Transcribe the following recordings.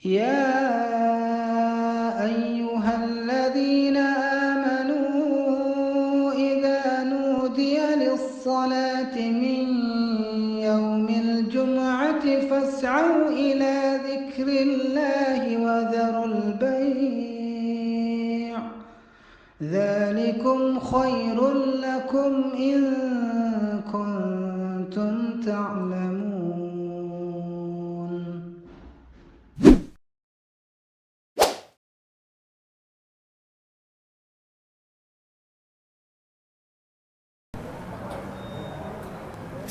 يا أيها الذين آمنوا إذا نودي للصلاة من يوم الجمعة فاسعوا إلى ذكر الله وذروا البيع ذلكم خير لكم إن كنتم تعلمون.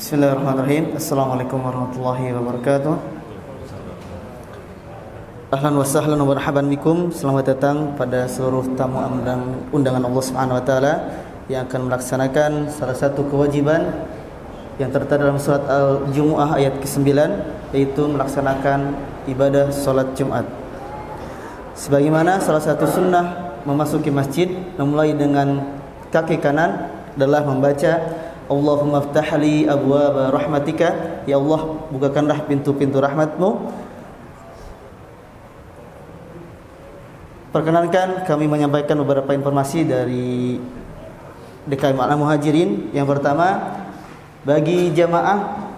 Bismillahirrahmanirrahim. Assalamualaikum warahmatullahi wabarakatuh. Ahlan wa sahlan wa marhaban bikum. Selamat datang pada seluruh tamu undangan Allah Subhanahu wa taala yang akan melaksanakan salah satu kewajiban yang tertera dalam surat Al-Jumu'ah ayat ke-9, yaitu melaksanakan ibadah salat Jumat. Sebagaimana salah satu sunnah memasuki masjid memulai dengan kaki kanan adalah membaca Allahumma ftahli abwaaba rahmatika, ya Allah bukakanlah pintu-pintu rahmatmu. Perkenankan kami menyampaikan beberapa informasi dari DKM Al-Muhajirin. Yang pertama, bagi jamaah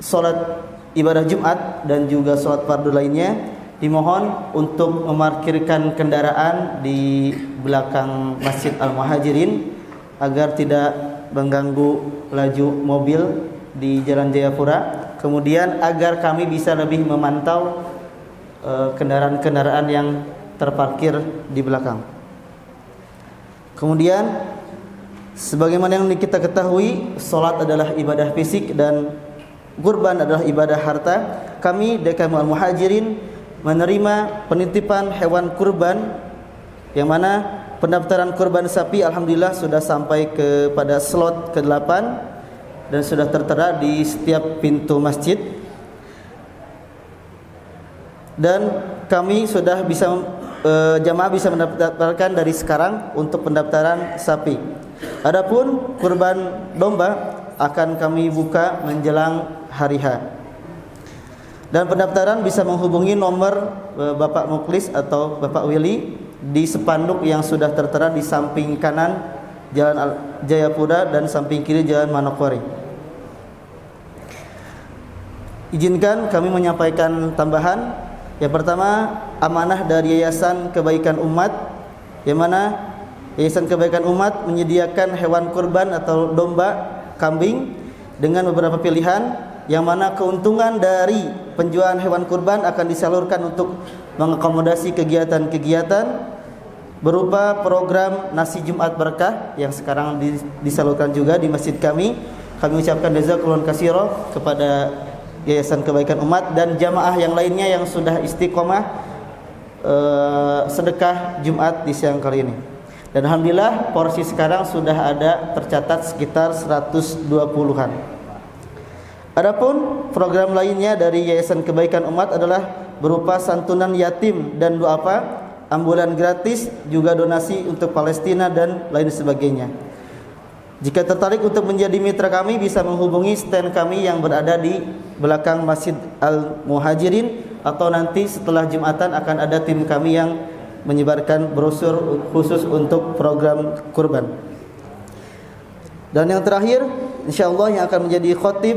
salat ibadah Jumat dan juga salat fardu lainnya, dimohon untuk memarkirkan kendaraan di belakang Masjid Al-Muhajirin agar tidak mengganggu laju mobil di Jalan Jayapura. Kemudian agar kami bisa lebih memantau kendaraan-kendaraan yang terparkir di belakang. Kemudian sebagaimana yang kita ketahui, salat adalah ibadah fisik dan kurban adalah ibadah harta. Kami DKM Al-Muhajirin menerima penitipan hewan kurban, yang mana pendaftaran kurban sapi alhamdulillah sudah sampai kepada slot ke-8 dan sudah tertera di setiap pintu masjid. Dan kami sudah bisa jamaah bisa mendaftarkan dari sekarang untuk pendaftaran sapi. Adapun kurban domba akan kami buka menjelang hari H. Dan pendaftaran bisa menghubungi nomor Bapak Muklis atau Bapak Willy di spanduk yang sudah tertera di samping kanan Jalan Jayapura dan samping kiri Jalan Manokwari. Izinkan kami menyampaikan tambahan. Yang pertama, amanah dari Yayasan Kebaikan Umat, yang mana Yayasan Kebaikan Umat menyediakan hewan kurban atau domba, kambing dengan beberapa pilihan, yang mana keuntungan dari penjualan hewan kurban akan disalurkan untuk mengakomodasi kegiatan-kegiatan berupa program Nasi Jumat Berkah yang sekarang disalurkan juga di masjid kami. Kami ucapkan jazakallahu khairan kepada Yayasan Kebaikan Umat dan jamaah yang lainnya yang sudah istiqomah sedekah Jumat di siang kali ini. Dan alhamdulillah porsi sekarang sudah ada tercatat sekitar 120-an. Adapun program lainnya dari Yayasan Kebaikan Umat adalah berupa santunan yatim dan duafa, ambulan gratis, juga donasi untuk Palestina dan lain sebagainya. Jika tertarik untuk menjadi mitra kami, bisa menghubungi stand kami yang berada di belakang Masjid Al-Muhajirin, atau nanti setelah Jumatan akan ada tim kami yang menyebarkan brosur khusus untuk program kurban. Dan yang terakhir, insyaallah yang akan menjadi khotib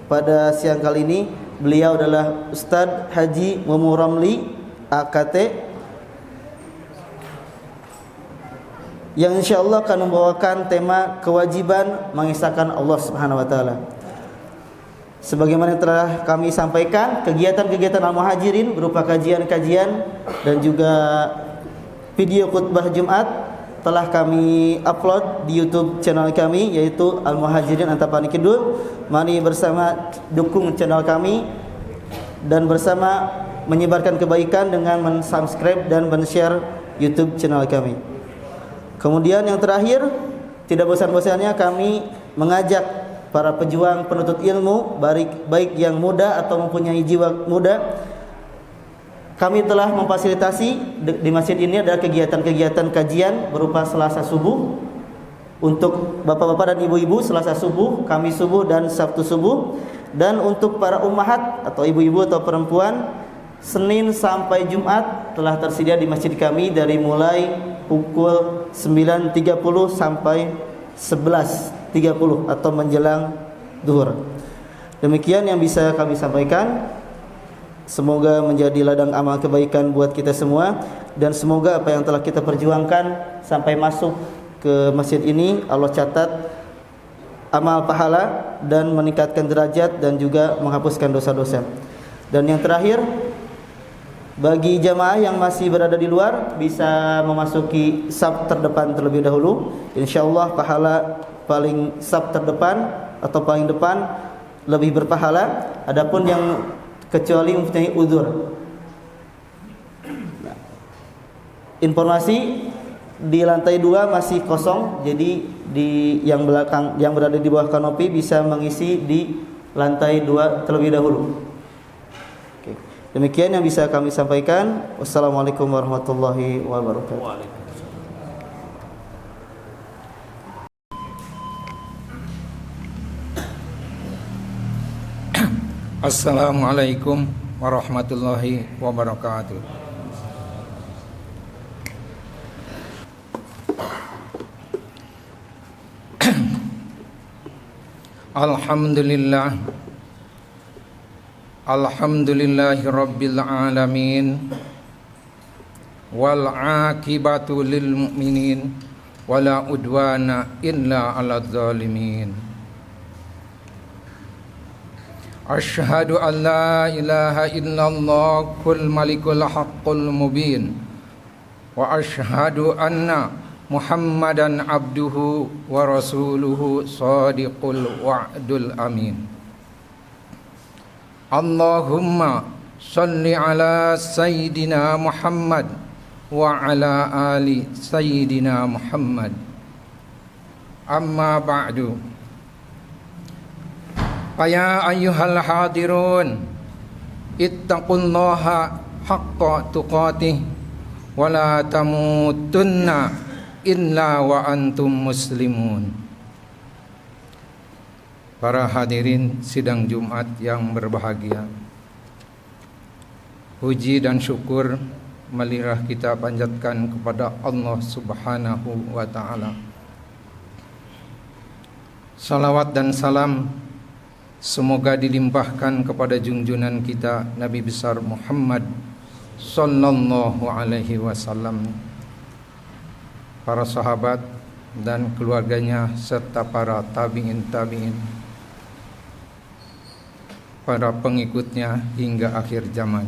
pada siang kali ini, beliau adalah Ustadz Haji Mumu Ramli AKT, yang insyaallah akan membawakan tema kewajiban mengesahkan Allah Subhanahu wa taala. Sebagaimana telah kami sampaikan, kegiatan-kegiatan Al-Muhajirin berupa kajian-kajian dan juga video khutbah Jumat telah kami upload di YouTube channel kami, yaitu Al-Muhajirin Antapani Kidul. Mari bersama dukung channel kami dan bersama menyebarkan kebaikan dengan men-subscribe dan men-share YouTube channel kami. Kemudian yang terakhir, tidak bosan-bosannya kami mengajak para pejuang penuntut ilmu, baik yang muda atau mempunyai jiwa muda. Kami telah memfasilitasi di masjid ini ada kegiatan-kegiatan kajian berupa Selasa subuh untuk bapak-bapak dan ibu-ibu, Selasa subuh, Kamis subuh dan Sabtu subuh. Dan untuk para ummahat atau ibu-ibu atau perempuan, Senin sampai Jumat telah tersedia di masjid kami dari mulai pukul 9.30 sampai 11.30 atau menjelang zuhur. Demikian yang bisa kami sampaikan. Semoga menjadi ladang amal kebaikan buat kita semua, dan semoga apa yang telah kita perjuangkan sampai masuk ke masjid ini Allah catat amal pahala dan meningkatkan derajat dan juga menghapuskan dosa-dosa. Dan yang terakhir, bagi jamaah yang masih berada di luar bisa memasuki saf terdepan terlebih dahulu. InsyaAllah pahala paling saf terdepan atau paling depan lebih berpahala. Adapun yang kecuali mempunyai uzur, informasi di lantai 2 masih kosong. Jadi di yang belakang yang berada di bawah kanopi bisa mengisi di lantai 2 terlebih dahulu. Demikian yang bisa kami sampaikan. Wassalamualaikum warahmatullahi wabarakatuh. Assalamualaikum warahmatullahi wabarakatuh. Alhamdulillah. Alhamdulillahi rabbil alamin. Wal aqibatu lil mu'minin wala udwana illa 'alal zalimin. Asyhadu an la ilaha illallah kul malikul haqqul mubin wa asyhadu anna Muhammadan abduhu wa rasuluhu shadiqul wa'dul amin. Allahumma salli ala Sayyidina Muhammad wa ala ali Sayyidina Muhammad. Amma ba'du. Ya ayyuhal hadirun, ittaqullaha haqqa tuqatih wa la tamutunna illa wa antum muslimun. Para hadirin sidang Jumat yang berbahagia, puji dan syukur marilah kita panjatkan kepada Allah Subhanahu wa taala. Salawat dan salam semoga dilimpahkan kepada junjungan kita Nabi besar Muhammad sallallahu alaihi wasallam, para sahabat dan keluarganya serta para tabi'in, para pengikutnya hingga akhir zaman.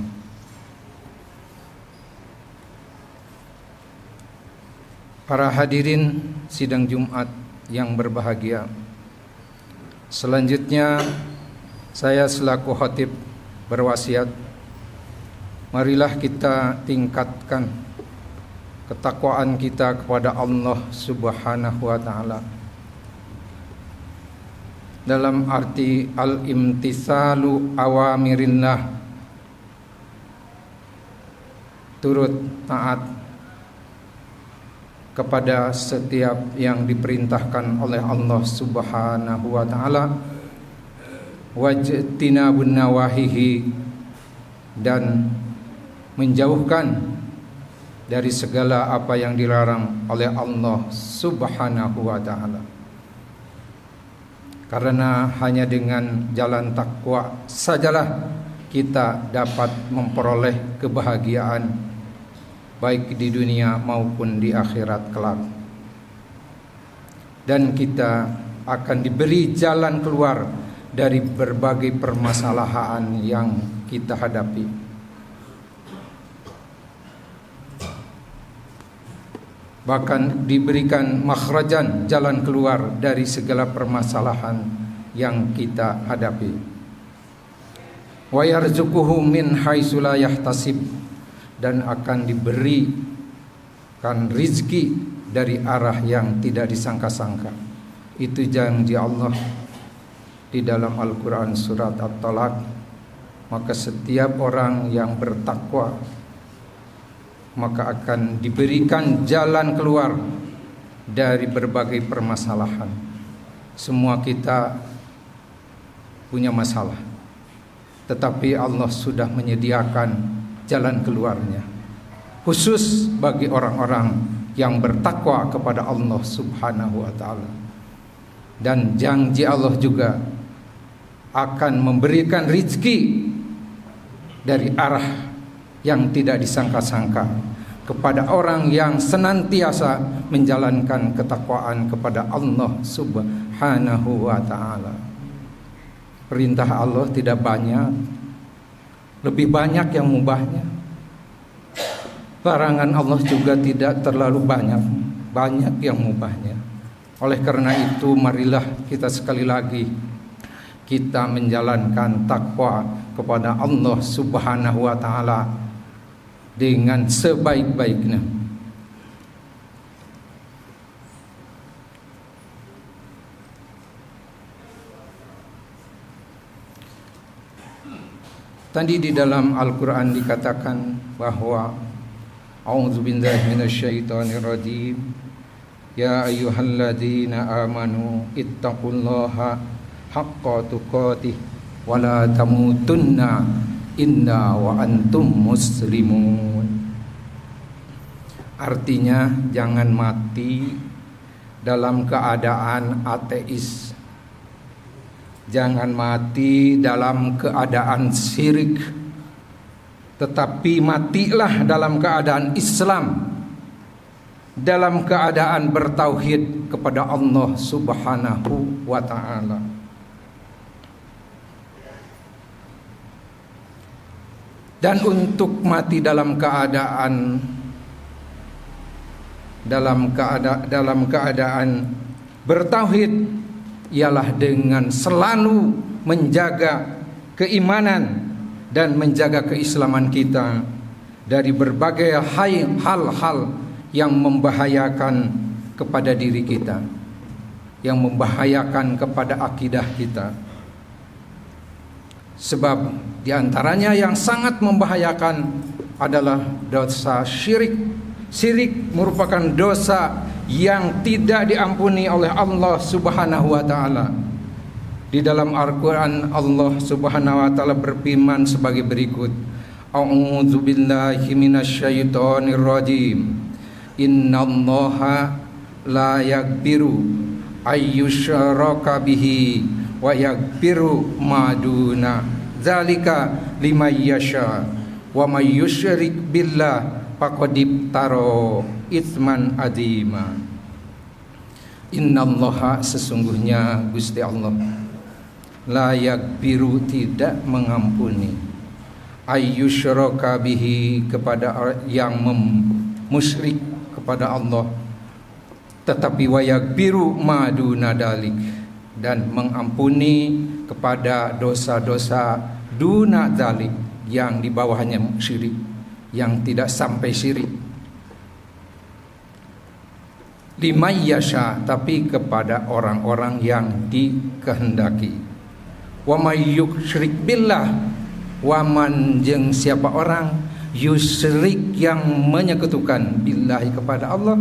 Para hadirin sidang Jumat yang berbahagia, selanjutnya saya selaku khatib berwasiat, marilah kita tingkatkan ketakwaan kita kepada Allah Subhanahu wa taala dalam arti al-imtisalu awamirillah, turut taat kepada setiap yang diperintahkan oleh Allah Subhanahu wa taala, wajtinabun nawahihi, dan menjauhkan dari segala apa yang dilarang oleh Allah Subhanahu wa taala. Karena hanya dengan jalan takwa sajalah kita dapat memperoleh kebahagiaan baik di dunia maupun di akhirat kelak. Dan kita akan diberi jalan keluar dari berbagai permasalahan yang kita hadapi. Bahkan diberikan makhrajan, jalan keluar dari segala permasalahan yang kita hadapi. Wa yarzuquhu min haitsu la yahtasib, dan akan diberikan rizki dari arah yang tidak disangka-sangka. Itu janji Allah di dalam Al-Quran surat At-Talaq. Maka setiap orang yang bertakwa maka akan diberikan jalan keluar dari berbagai permasalahan. Semua kita punya masalah, tetapi Allah sudah menyediakan jalan keluarnya, khusus bagi orang-orang yang bertakwa kepada Allah Subhanahu wa taala. Dan janji Allah juga akan memberikan rizki dari arah yang tidak disangka-sangka kepada orang yang senantiasa menjalankan ketakwaan kepada Allah Subhanahu wa taala. Perintah Allah tidak banyak, lebih banyak yang mubahnya. Larangan Allah juga tidak terlalu banyak, banyak yang mubahnya. Oleh karena itu, marilah kita sekali lagi kita menjalankan takwa kepada Allah Subhanahu wa taala dengan sebaik-baiknya. Tadi di dalam Al-Quran dikatakan bahwa A'udzubillahi minasyaitonirrajim. Ya ayyuhalladzina amanu ittaqullaha haqqa tuqatih wa la tamutunna illa wa antum muslimun. Artinya jangan mati dalam keadaan ateis, jangan mati dalam keadaan syirik, tetapi matilah dalam keadaan Islam, dalam keadaan bertauhid kepada Allah Subhanahu wa ta'ala. Dan untuk mati dalam keadaan bertauhid ialah dengan selalu menjaga keimanan dan menjaga keislaman kita dari berbagai hal-hal yang membahayakan kepada diri kita, yang membahayakan kepada akidah kita. Sebab diantaranya yang sangat membahayakan adalah dosa syirik. Syirik merupakan dosa yang tidak diampuni oleh Allah Subhanahu wa ta'ala. Di dalam Al-Quran Allah Subhanahu wa ta'ala berfirman sebagai berikut. A'udzu billahi minasyaitonir rajim. Innallaha la yaghfiru ayyushraka bihi wa yaghfiru ma duna dzalika liman yasha wa may yusyrik billah faqad iftara itsman adzima. Innallaha, sesungguhnya Gusti Allah, la yaghfiru, tidak mengampuni, ayyusyraka bihi, kepada yang musyrik kepada Allah, tetapi wa yaghfiru ma duna dalik, dan mengampuni kepada dosa-dosa duna dalik, yang di bawahnya syirik, yang tidak sampai syirik. Liman yasha, tapi kepada orang-orang yang dikehendaki. Wa may yusyrik billah, waman, jeung siapa orang yusyrik, yang menyekutukan, billahi, kepada Allah,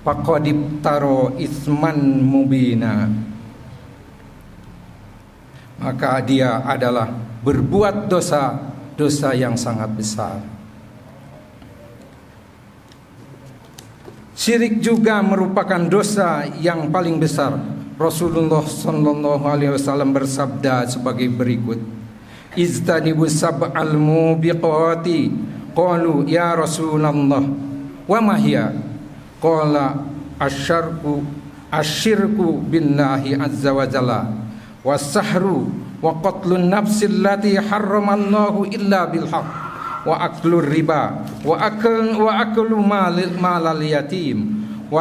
faqad iftara isman mubina, maka dia adalah berbuat dosa yang sangat besar. Syirik juga merupakan dosa yang paling besar. Rasulullah sallallahu alaihi wasallam bersabda sebagai berikut. Iztanibu sab'al mubiqati. Qalu ya Rasulullah wa ma hiya? Qala asyirku billahi azza wa jalla, was-sahru, wa qatlun nafsil lati harramallahu illa bil haqq, wa aklur riba, wa aklu malal yatim, wa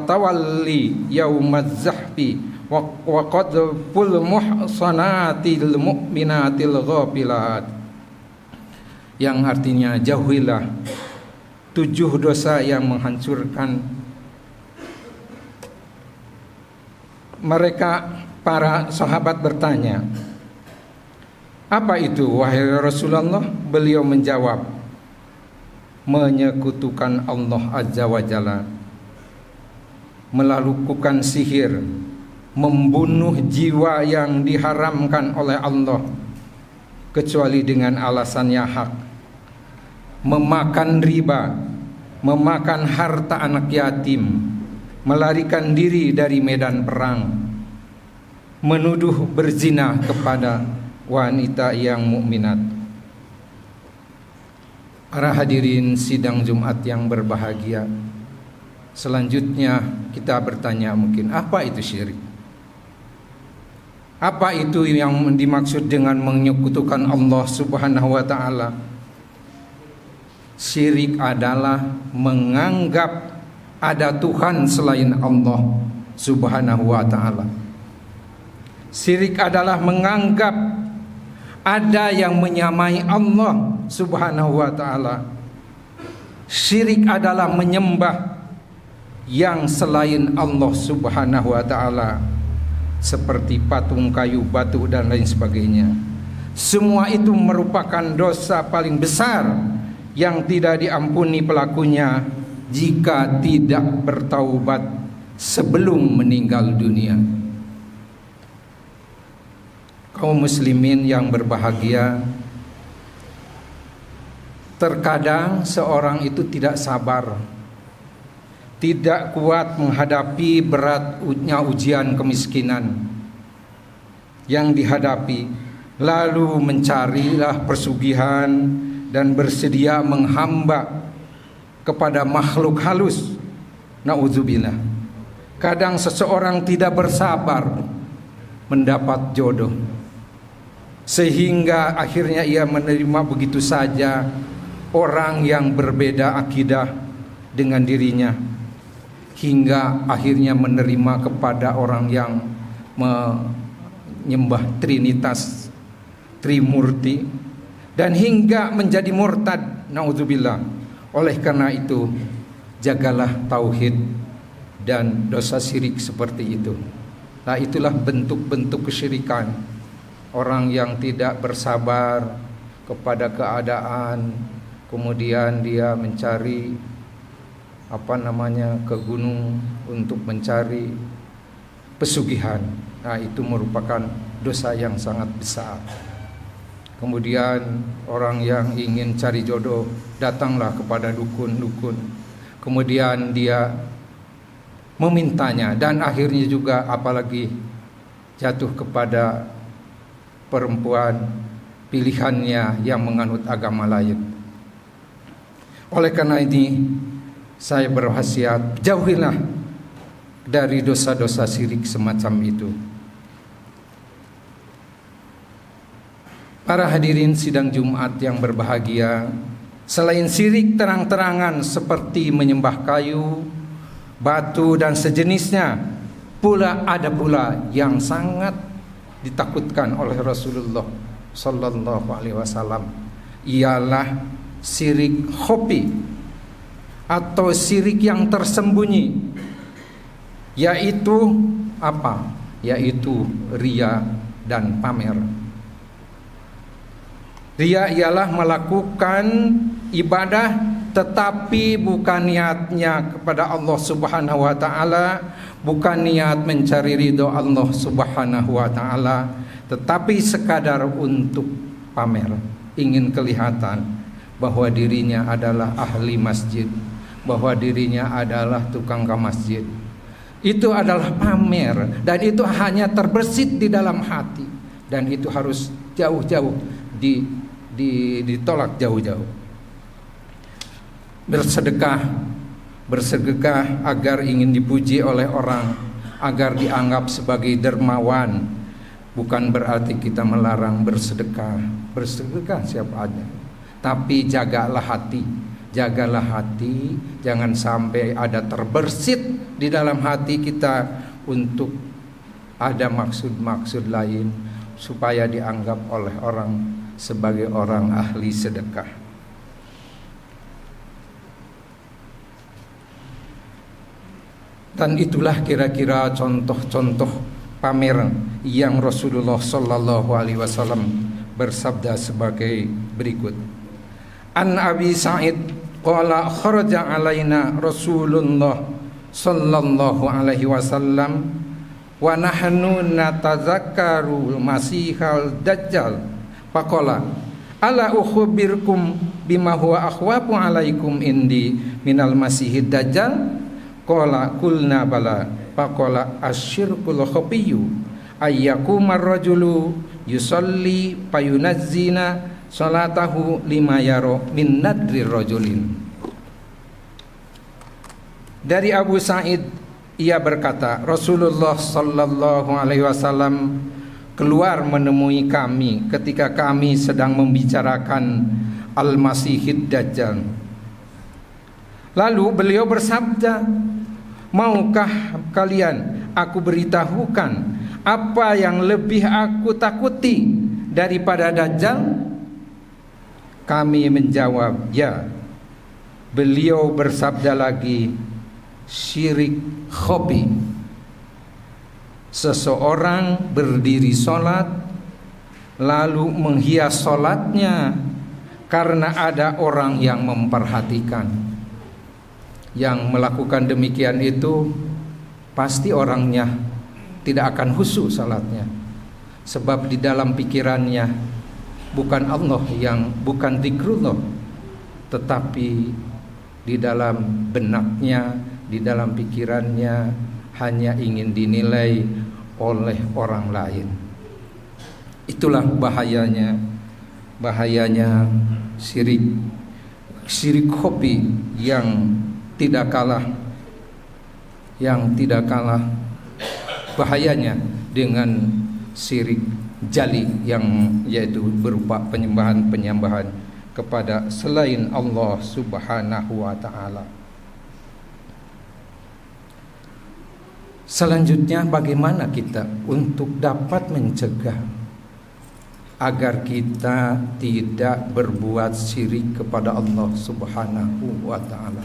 tawalli yaumaz zahfi, wa qadful muhsanatil mu'minatil ghafilat. Yang artinya jauhilah 7 dosa yang menghancurkan. Mereka, para sahabat, bertanya, apa itu wahai Rasulullah? Beliau menjawab, menyekutukan Allah Azza wa Jalla, melakukan sihir, membunuh jiwa yang diharamkan oleh Allah kecuali dengan alasan yang hak, memakan riba, memakan harta anak yatim, melarikan diri dari medan perang, menuduh berzina kepada wanita yang mukminat. Para hadirin sidang Jumat yang berbahagia, selanjutnya kita bertanya mungkin, apa itu syirik? Apa itu yang dimaksud dengan menyekutukan Allah Subhanahu wa taala? Syirik adalah menganggap ada Tuhan selain Allah Subhanahu wa taala. Syirik adalah menganggap ada yang menyamai Allah Subhanahu wa taala. Syirik adalah menyembah yang selain Allah Subhanahu wa taala, seperti patung kayu, batu dan lain sebagainya. Semua itu merupakan dosa paling besar yang tidak diampuni pelakunya jika tidak bertaubat sebelum meninggal dunia. Kaum muslimin yang berbahagia, terkadang seorang itu tidak sabar, tidak kuat menghadapi beratnya ujian kemiskinan yang dihadapi, lalu mencarilah pesugihan dan bersedia menghamba kepada makhluk halus. Na'udzubillah. Kadang seseorang tidak bersabar mendapat jodoh, sehingga akhirnya ia menerima begitu saja orang yang berbeda akidah dengan dirinya, hingga akhirnya menerima kepada orang yang menyembah Trinitas, Trimurti, dan hingga menjadi murtad. Na'udzubillah. Oleh karena itu, jagalah tauhid dan dosa syirik seperti itu. Nah, itulah bentuk-bentuk kesyirikan. Orang yang tidak bersabar kepada keadaan, kemudian dia mencari ke gunung untuk mencari pesugihan. Nah, itu merupakan dosa yang sangat besar. Kemudian orang yang ingin cari jodoh datanglah kepada dukun-dukun, kemudian dia memintanya, dan akhirnya juga apalagi jatuh kepada perempuan pilihannya yang menganut agama lain. Oleh karena ini, saya berwasiat, jauhilah dari dosa-dosa syirik semacam itu. Para hadirin sidang Jumat yang berbahagia, selain syirik terang-terangan seperti menyembah kayu, batu dan sejenisnya, ada pula yang sangat ditakutkan oleh Rasulullah sallallahu alaihi wasallam, ialah syirik khafi atau syirik yang tersembunyi, yaitu apa? Yaitu riya dan pamer. Riya ialah melakukan ibadah tetapi bukan niatnya kepada Allah Subhanahu wa taala, bukan niat mencari ridho Allah Subhanahu wa taala, tetapi sekadar untuk pamer, ingin kelihatan bahwa dirinya adalah ahli masjid, bahwa dirinya adalah tukang ke masjid. Itu adalah pamer, dan itu hanya terbersit di dalam hati, dan itu harus jauh-jauh ditolak jauh-jauh. Bersedekah agar ingin dipuji oleh orang, agar dianggap sebagai dermawan, bukan berarti kita melarang bersedekah. Bersedekah siapa aja, tapi jagalah hati, jangan sampai ada terbersit di dalam hati kita untuk ada maksud-maksud lain supaya dianggap oleh orang sebagai orang ahli sedekah. Dan itulah kira-kira contoh-contoh pamer yang Rasulullah sallallahu alaihi wasallam bersabda sebagai berikut. An Abi Sa'id qala kharaja alaina Rasulullah sallallahu alaihi wasallam wa nahnu natazakkaru masihal dajjal faqala Ala ukhbirkum bima huwa akhwafu alaikum indi minal masihid dajjal? Qala qulna bala. Faqala asyirkul khafiyyu ayyakumar rajulu yusalli fayunazzina salatahu lima yaro min nadri rajulin. Dari Abu Sa'id, ia berkata, Rasulullah sallallahu alaihi wasallam keluar menemui kami ketika kami sedang membicarakan Al-Masihid Dajjal. Lalu beliau bersabda, maukah kalian aku beritahukan apa yang lebih aku takuti daripada Dajjal? Kami menjawab, ya. Beliau bersabda lagi, syirik khafi. Seseorang berdiri sholat lalu menghias sholatnya karena ada orang yang memperhatikan. Yang melakukan demikian itu pasti orangnya tidak akan khusyuk salatnya, sebab di dalam pikirannya bukan Allah yang bukan zikrullah, tetapi di dalam benaknya, di dalam pikirannya hanya ingin dinilai oleh orang lain. Itulah bahayanya syirik khafi yang tidak kalah bahayanya dengan syirik jali, yang yaitu berupa penyembahan kepada selain Allah Subhanahu wa taala. Selanjutnya, bagaimana kita untuk dapat mencegah agar kita tidak berbuat syirik kepada Allah Subhanahu wa taala?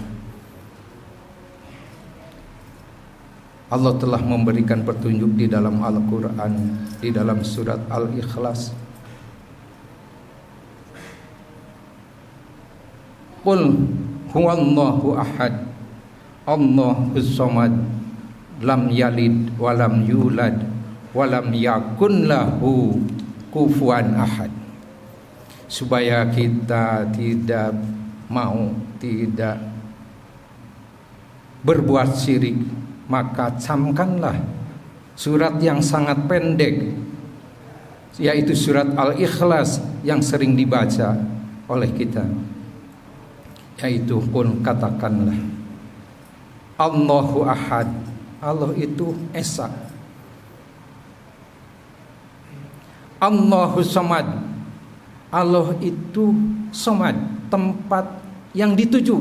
Allah telah memberikan petunjuk di dalam Al-Quran, di dalam surat Al-Ikhlas. Qul huwallahu ahad, Allahus samad, lam yalid walam yulad walam yakun lahu kufuwan ahad. Supaya kita tidak berbuat syirik, maka camkanlah surat yang sangat pendek, yaitu surat Al-Ikhlas yang sering dibaca oleh kita, yaitu pun katakanlah Allahu ahad, Allah itu esa. Allahu samad, Allah itu samad, tempat yang dituju.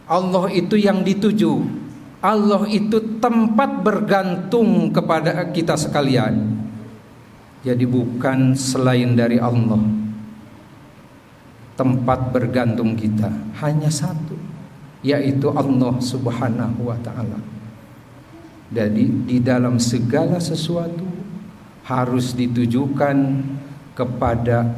Allah itu yang dituju. Allah itu tempat bergantung kepada kita sekalian. Jadi bukan selain dari Allah tempat bergantung kita, hanya satu, yaitu Allah Subhanahu wa ta'ala. Jadi di dalam segala sesuatu harus ditujukan kepada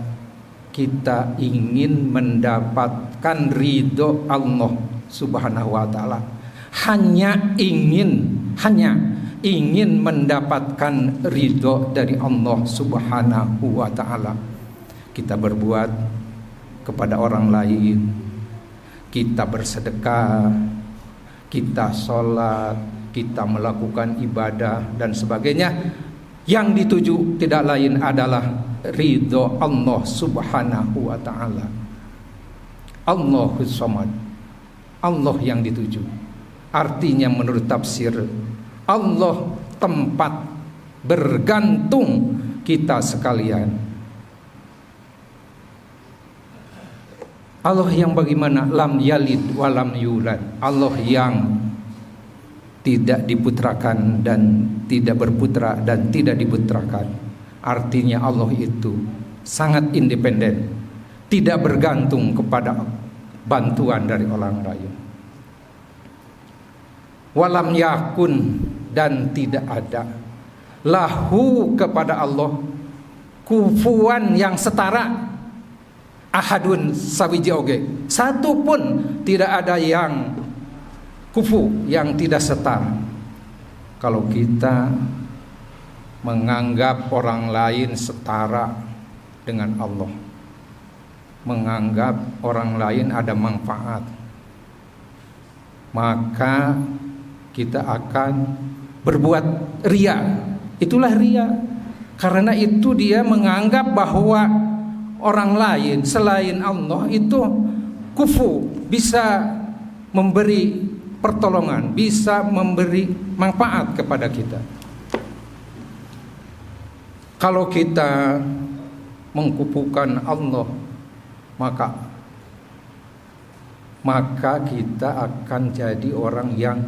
kita ingin mendapatkan ridho Allah Subhanahu wa ta'ala. Hanya ingin mendapatkan ridho dari Allah Subhanahu wa ta'ala. Kita berbuat kepada orang lain, kita bersedekah, kita sholat, kita melakukan ibadah dan sebagainya, yang dituju tidak lain adalah ridho Allah Subhanahu wa ta'ala. Allahus samad, Allah yang dituju. Artinya menurut tafsir, Allah tempat bergantung kita sekalian. Allah yang bagaimana? Lam yalid walam yulad, Allah yang tidak diputrakan dan tidak berputra dan tidak diputrakan. Artinya Allah itu sangat independen, tidak bergantung kepada bantuan dari orang lain. Walam yakun, dan tidak ada lahu kepada Allah kufuwan yang setara, ahadun sawiji oge, satu pun tidak ada yang kufu, yang tidak setara. Kalau kita menganggap orang lain setara dengan Allah, menganggap orang lain ada manfaat, maka kita akan berbuat ria. Itulah ria. Karena itu dia menganggap bahwa orang lain selain Allah itu kufu, bisa memberi pertolongan, bisa memberi manfaat kepada kita. Kalau kita mengkufukan Allah, maka kita akan jadi orang yang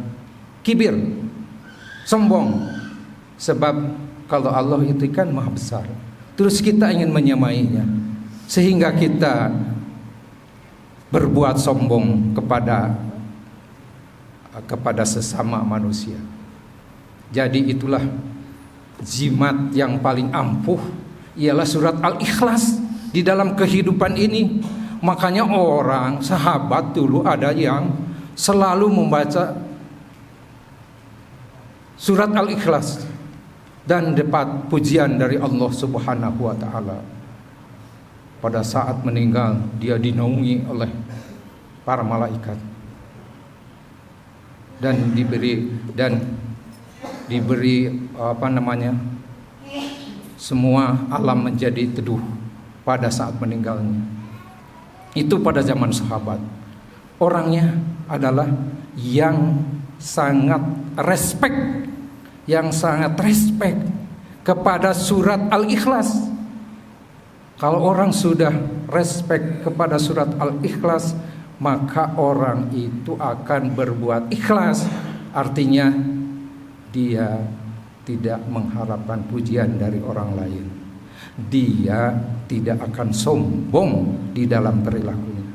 kibir, sombong. Sebab kalau Allah itu kan maha besar, terus kita ingin menyamainya, sehingga kita berbuat sombong kepada sesama manusia. Jadi itulah jimat yang paling ampuh, ialah surat Al-Ikhlas di dalam kehidupan ini. Makanya orang sahabat dulu ada yang selalu membaca surat Al-Ikhlas dan dapat pujian dari Allah Subhanahu wa taala. Pada saat meninggal dia dinaungi oleh para malaikat dan diberi semua alam menjadi teduh pada saat meninggalnya. Itu pada zaman sahabat. Orangnya adalah yang sangat respect kepada surat Al-Ikhlas. Kalau orang sudah respect kepada surat Al-Ikhlas, maka orang itu akan berbuat ikhlas. Artinya dia tidak mengharapkan pujian dari orang lain. Dia tidak akan sombong di dalam perilakunya.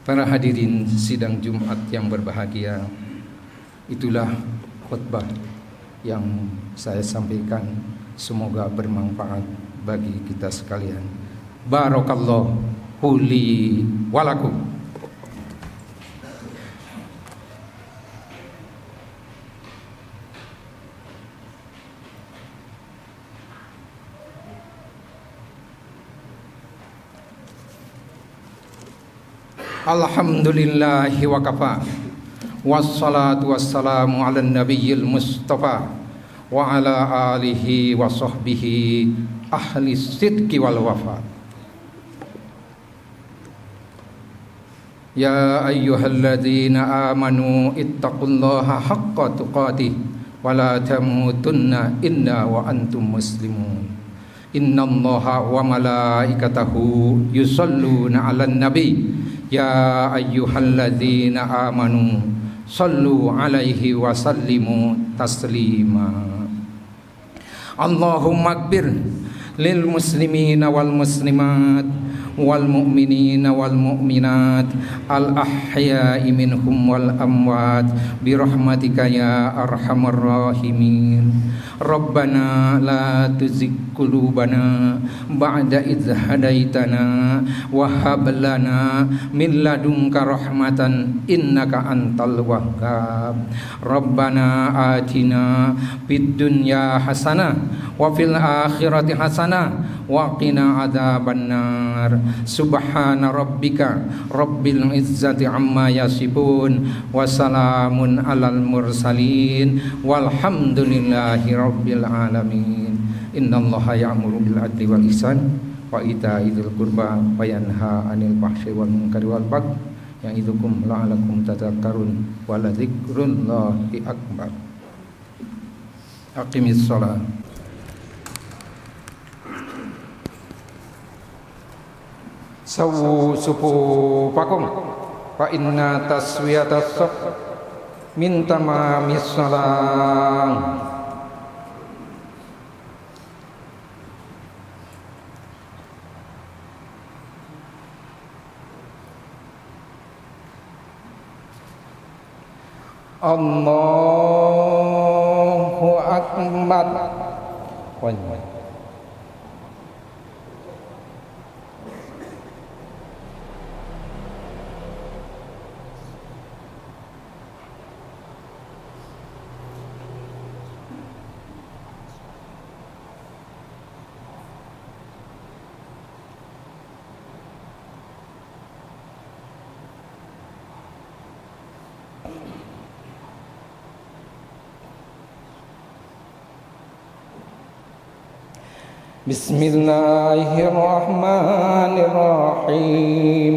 Para hadirin sidang Jumat yang berbahagia, itulah khutbah yang saya sampaikan, semoga bermanfaat bagi kita sekalian. Barakallahu li wa lakum. Alhamdulillahi wa kafa. Wassalatu wassalamu ala nabiyil mustafa wa ala alihi wa sahbihi ahli sidqi wal wafa. Ya ayyuhalladzina amanu ittaqullaha haqqa tuqatih wa la tamutunna illa wa antum muslimun. Innallaha wa malaikatahu yusalluna 'alan nabi. Ya ayyuhalladzina amanu sallu alaihi wa sallimu taslima. Allahumma akbir lil muslimina wal muslimat wal mu'minina wal mu'minat al ahya'i minhum wal amwat bi rahmatika ya arhamar rahimin. Rabbana la tuzigh qulubana ba'da idh hadaitana wa hab lana min ladunka rahmatan innaka antal wahhab. Rabbana atina fid dunya hasanah wa fil akhirati hasanah wa qina adzabannar. Subhana rabbika rabbil izzati amma yasifun wa salamun alal mursalin walhamdulillahi rabbil alamin. Innallaha ya'muru bil adli wal ihsan wa ita'i dzil qurba wa yanha 'anil fahsya'i wal munkari wal baghi ya'idukum la'allakum tadhakkarun wa la dzikrullahi akbar. Aqimis shalah. Sawu sufufakum fa inna taswiyatas saf min tamamis salam. Allahu akbar. Bismillahirrahmanirrahim.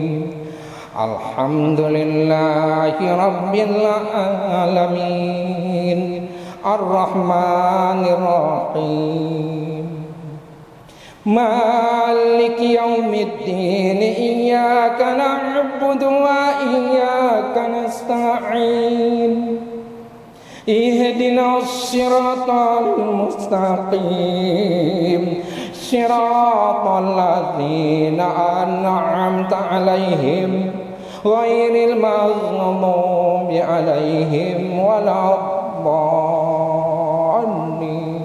Alhamdulillahi rabbil alamin. Ar-Rahmanir-Rahim. Maliki yaumiddin. Iyyaka na'budu wa iyyaka nasta'in. Ihdinas siratal mustaqim. Siratal ladzina an'amta 'alaihim ghairil maghdubi 'alaihim waladdallin. Amin.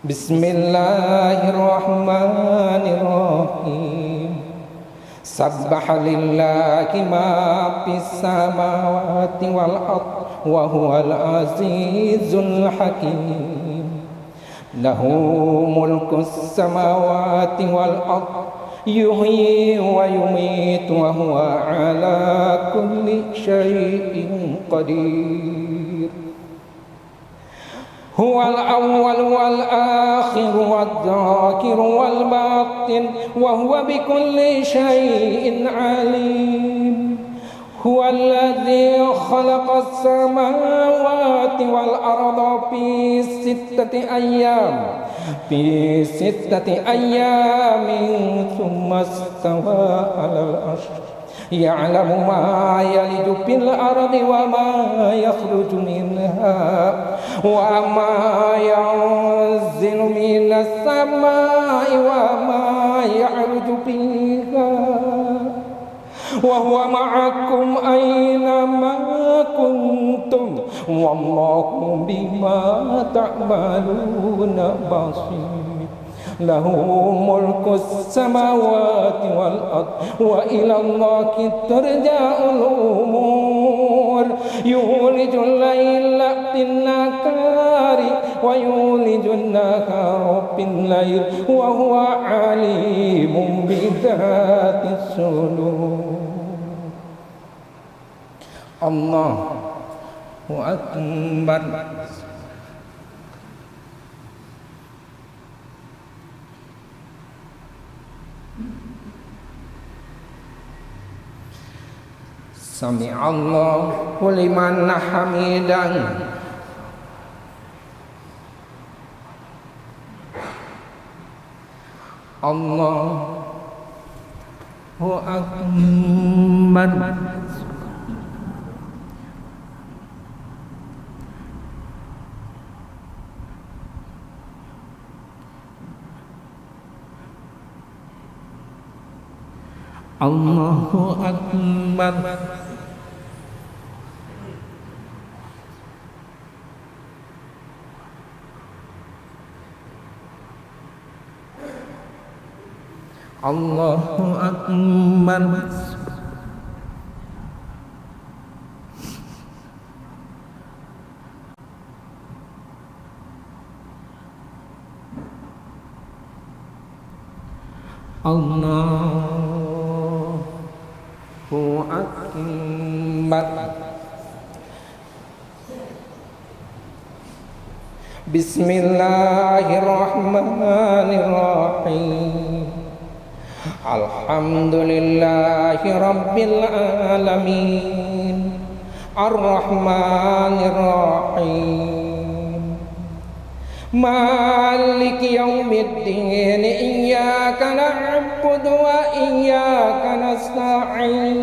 Bismillahirrahmanirrahim. Sabbaha lillahi ma fis samawati wal ardh wa huwal azizul hakim. Lahu mulkus samawati wal ardh yuhyi wa yumiitu wa huwa ala kulli syai'in qadir. Huwal awwal wal akhir wad dzakir wal batin wa huwa bikulli syai'in alim. Huwallazi khalaqas samawati wal arda fi sittati ayyamin thumma istawa 'alal 'arsy. Ya'lamu ma yaliju fil ardi wa ma yakhruju minha wa ma yanzilu minas samai wa ma ya'ruju fiha wa huwa ma'akum aina ma kuntum wallahu bima ta'maluna basir. Lahu mulkus samawati wal ard wa ila Allahi turja'ul umur. Yulijul laila fin nahari wa yulijun nahara fin lail wa huwa alimun bidzatis sudur. Allahu akbar. Sami'allahu liman hamidah. Allahu akbar. Allahu akbar. Allahu akbar. Allahu akbar. Bismillahirrahmanirrahim. Alhamdulillahi rabbil alamin. Ar-Rahmanir-Rahim. Maliki yaumiddin. Iyyaka na'budu wa iyyaka nasta'in.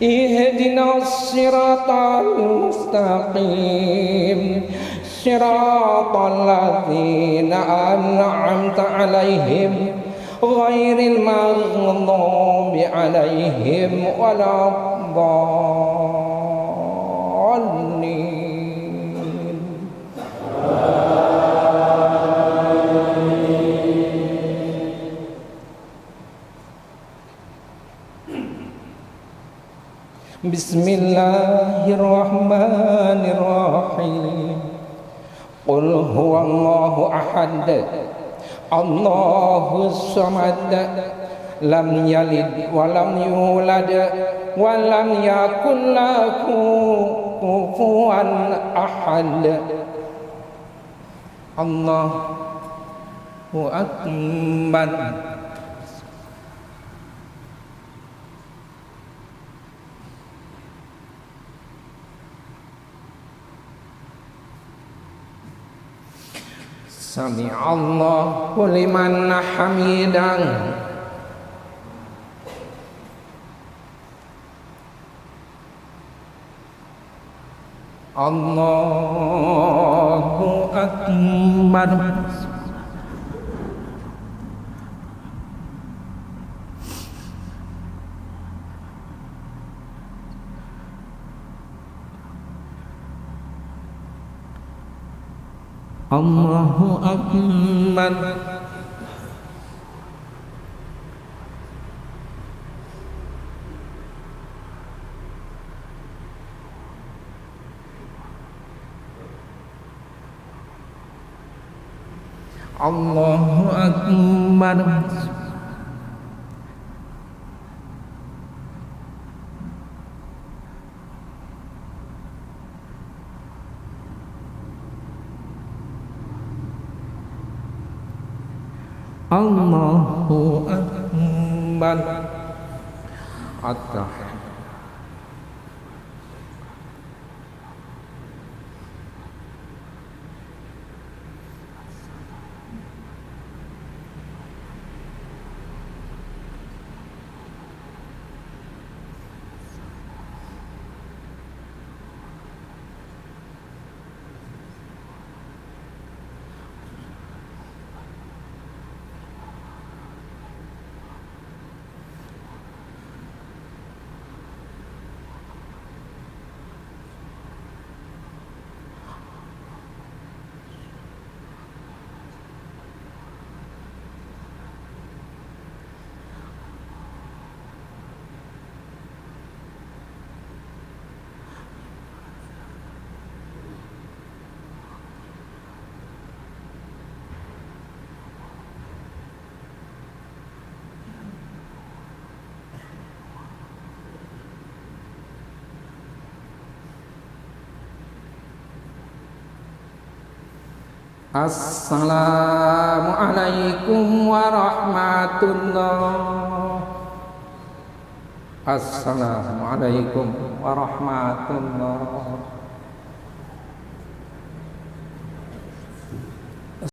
Ihdinas siratal mustaqim. Siratal ladzina an'amta 'alaihim ghairil maghdubi 'alaihim waladdallin. Bismillahirrahmanirrahim. Qul huwallahu ahad. Allahus samad. lam yalid wa lam yulad wa lam yakul lahu kufuwan ahad. Allahu akbar. Sami'allahu liman hamidah. Allahu akbar. Allahu akbar. Allahu akbar. Allahu akbar. At-tahiyat. Assalamualaikum warahmatullah. Assalamualaikum warahmatullah.